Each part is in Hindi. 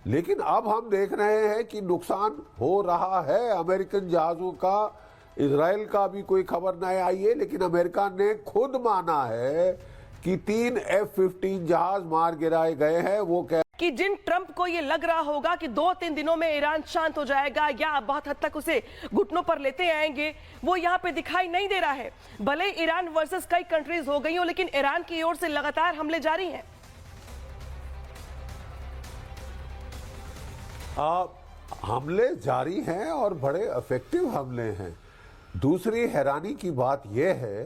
लेकिन अब हम देख रहे हैं कि नुकसान हो रहा है अमेरिकन जहाज़ों का। इजराइल का भी कोई खबर नहीं आई है, लेकिन अमेरिका ने खुद माना है कि 3 F-15 जहाज मार गिराए गए हैं। वो कह कि जिन ट्रंप को ये लग रहा होगा कि 2-3 दिनों में ईरान शांत हो जाएगा या बहुत हद तक उसे घुटनों पर लेते आएंगे, वो यहाँ पे दिखाई नहीं दे रहा है। भले ईरान वर्सेस कई कंट्रीज हो गई हो, लेकिन ईरान की ओर से लगातार हमले जारी हैं। हमले जारी हैं और बड़े इफेक्टिव हमले हैं। दूसरी हैरानी की बात यह है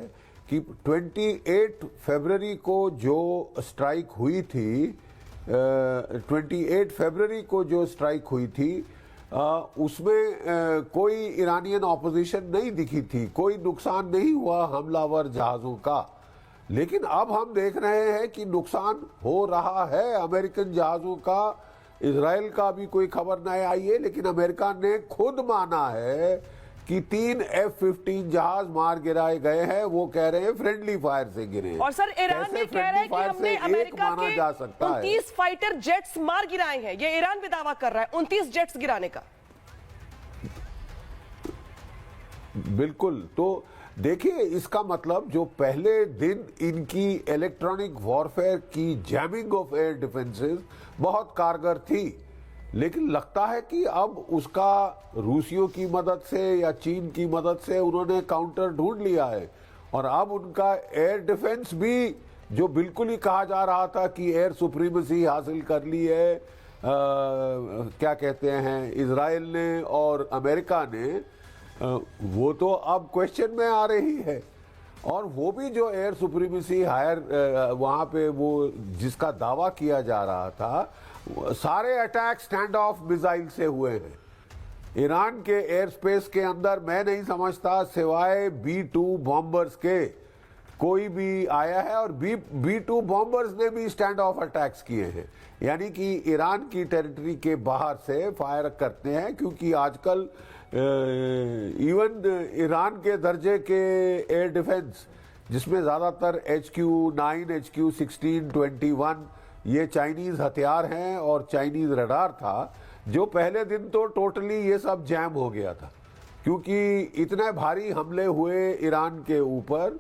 कि 28 फरवरी को जो स्ट्राइक हुई थी, 28 फरवरी को जो स्ट्राइक हुई थी, उसमें कोई ईरानियन ऑपोजिशन नहीं दिखी थी, कोई नुकसान नहीं हुआ हमलावर जहाज़ों का। लेकिन अब हम देख रहे हैं कि नुकसान हो रहा है अमेरिकन जहाज़ों का। इजराइल का भी कोई खबर नहीं आई है, लेकिन अमेरिका ने खुद माना है कि 3 F-15 जहाज मार गिराए गए हैं। वो कह रहे हैं फ्रेंडली फायर से गिरे। और सर, ईरान भी कह रहा है कि हमने अमेरिका के 29 फाइटर जेट्स मार गिराए हैं। ये ईरान भी दावा कर रहा है 29 जेट्स गिराने का। बिल्कुल। तो देखिए, इसका मतलब जो पहले दिन इनकी इलेक्ट्रॉनिक वॉरफेयर की जैमिंग ऑफ एयर डिफेंसेस बहुत कारगर थी, लेकिन लगता है कि अब उसका रूसियों की मदद से या चीन की मदद से उन्होंने काउंटर ढूंढ लिया है। और अब उनका एयर डिफेंस भी, जो बिल्कुल ही कहा जा रहा था कि एयर सुप्रीमेसी हासिल कर ली है, क्या कहते हैं, इजराइल ने और अमेरिका ने, वो तो अब क्वेश्चन में आ रही है। और वो भी जो एयर सुप्रीमेसी हायर वहाँ पे वो जिसका दावा किया जा रहा था, सारे अटैक स्टैंड ऑफ मिसाइल से हुए हैं। ईरान के एयर स्पेस के अंदर मैं नहीं समझता सिवाय B-2 बॉम्बर्स के कोई भी आया है, और B-2 बॉम्बर्स ने भी स्टैंड ऑफ अटैक्स किए हैं, यानी कि ईरान की टेरिटरी के बाहर से फायर करते हैं। क्योंकि आजकल इवन ईरान के दर्जे के एयर डिफेंस, जिसमें ज़्यादातर HQ-9, HQ-16, 21 ये चाइनीज़ हथियार हैं और चाइनीज़ रडार था, जो पहले दिन तो टोटली ये सब जैम हो गया था, क्योंकि इतने भारी हमले हुए ईरान के ऊपर,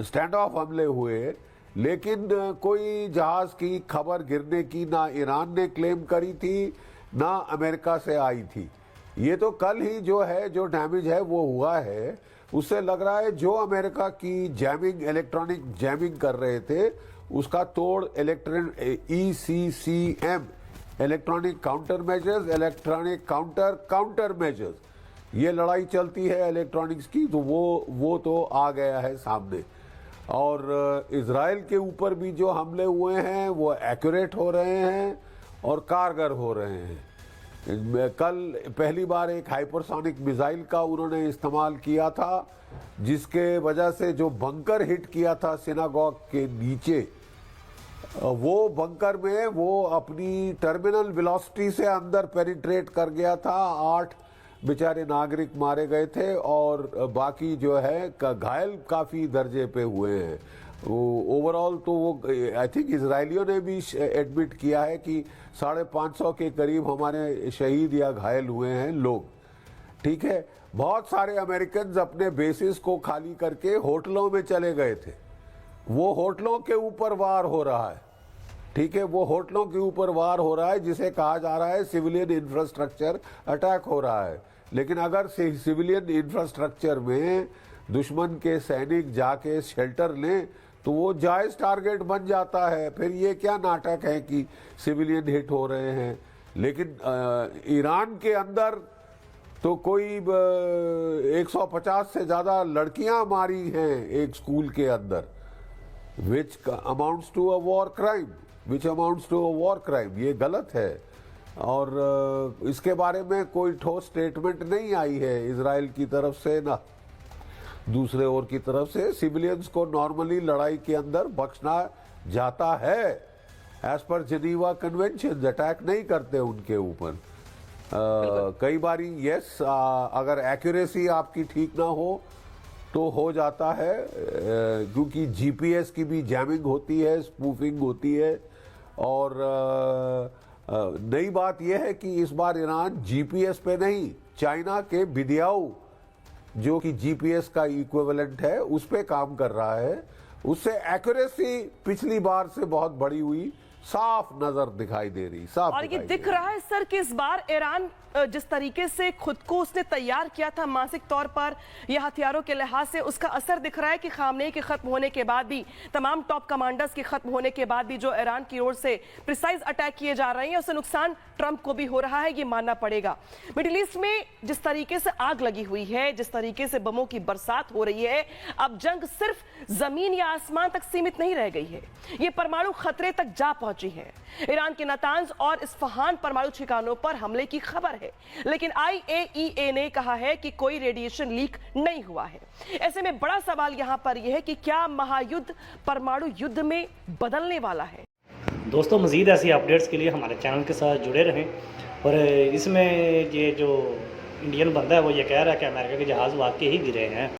स्टैंड ऑफ हमले हुए, लेकिन कोई जहाज़ की खबर गिरने की ना ईरान ने क्लेम करी थी ना अमेरिका से आई थी। ये तो कल ही जो है, जो डैमेज है वो हुआ है। उससे लग रहा है जो अमेरिका की जैमिंग, इलेक्ट्रॉनिक जैमिंग कर रहे थे, उसका तोड़ ECCM, electronic counter measures, electronic counter measures, ये लड़ाई चलती है इलेक्ट्रॉनिक्स की, तो वो तो आ गया है सामने। और इजराइल के ऊपर भी जो हमले हुए हैं वो एक्यूरेट हो रहे हैं और कारगर हो रहे हैं। कल पहली बार एक हाइपरसोनिक मिसाइल का उन्होंने इस्तेमाल किया था, जिसके वजह से जो बंकर हिट किया था सिनागॉग के नीचे, वो बंकर में वो अपनी टर्मिनल वेलोसिटी से अंदर पेनिट्रेट कर गया था। 8 बेचारे नागरिक मारे गए थे और बाकी जो है घायल काफ़ी दर्जे पे हुए हैं। ओवरऑल तो वो, आई थिंक इजरायलियों ने भी एडमिट किया है कि 550 के करीब हमारे शहीद या घायल हुए हैं लोग। ठीक है, बहुत सारे अमेरिकन अपने बेसिस को खाली करके होटलों में चले गए थे। वो होटलों के ऊपर वार हो रहा है। ठीक है, वो होटलों के ऊपर वार हो रहा है, जिसे कहा जा रहा है सिविलियन इंफ्रास्ट्रक्चर अटैक हो रहा है। लेकिन अगर सिविलियन इंफ्रास्ट्रक्चर में दुश्मन के सैनिक जाके शेल्टर लें तो वो जायज टारगेट बन जाता है। फिर ये क्या नाटक है कि सिविलियन हिट हो रहे हैं। लेकिन ईरान के अंदर तो कोई 150 से ज़्यादा लड़कियां मारी हैं एक स्कूल के अंदर, which amounts to a war crime, ये गलत है। और इसके बारे में कोई ठोस स्टेटमेंट नहीं आई है इजराइल की तरफ से ना दूसरे ओर की तरफ से। सिविलियंस को नॉर्मली लड़ाई के अंदर बख्शना जाता है, as per Geneva convention, attack नहीं करते उनके ऊपर। कई बारी यस, अगर एक्यूरेसी आपकी ठीक ना हो तो हो जाता है, क्योंकि जीपीएस की भी जैमिंग होती है, स्पूफिंग होती है, और नई बात यह है कि इस बार ईरान जीपीएस पे नहीं, चाइना के बिदियाऊ जो कि जीपीएस का इक्विवेलेंट है उस पे काम कर रहा है। उससे एक्यूरेसी पिछली बार से बहुत बड़ी हुई, साफ नजर दिखाई दे रही, साफ और ये दिख रहा है सर कि इस बार ईरान जिस तरीके से खुद को उसने तैयार किया था मानसिक तौर पर या हथियारों के लिहाज से, उसका असर दिख रहा है कि खामनेई के खत्म होने के बाद भी, तमाम टॉप कमांडर्स के खत्म होने के बाद भी जो ईरान की ओर से प्रिसाइज अटैक किए जा रहे हैं उससे नुकसान ट्रंप को भी हो रहा है, ये मानना पड़ेगा। मिडिल ईस्ट में जिस तरीके से आग लगी हुई है, जिस तरीके से बमों की बरसात हो रही है, अब जंग सिर्फ जमीन या आसमान तक सीमित नहीं रह गई है, ये परमाणु खतरे तक जा पहुंची है। ईरान के नातांज और इस्फहान परमाणु ठिकानों पर हमले की खबर है, लेकिन IAEA ने कहा है कि कोई रेडिएशन लीक नहीं हुआ है। ऐसे में बड़ा सवाल यहां पर यह है कि क्या महायुद्ध परमाणु युद्ध में बदलने वाला है? दोस्तों, मज़ीद ऐसी अपडेट्स के लिए हमारे चैनल के साथ जुड़े रहें। और इसमें ये जो इंडियन बंदा है वो ये कह रहा है कि अमेरिका के जहाज़ वाकई ही गिरे हैं।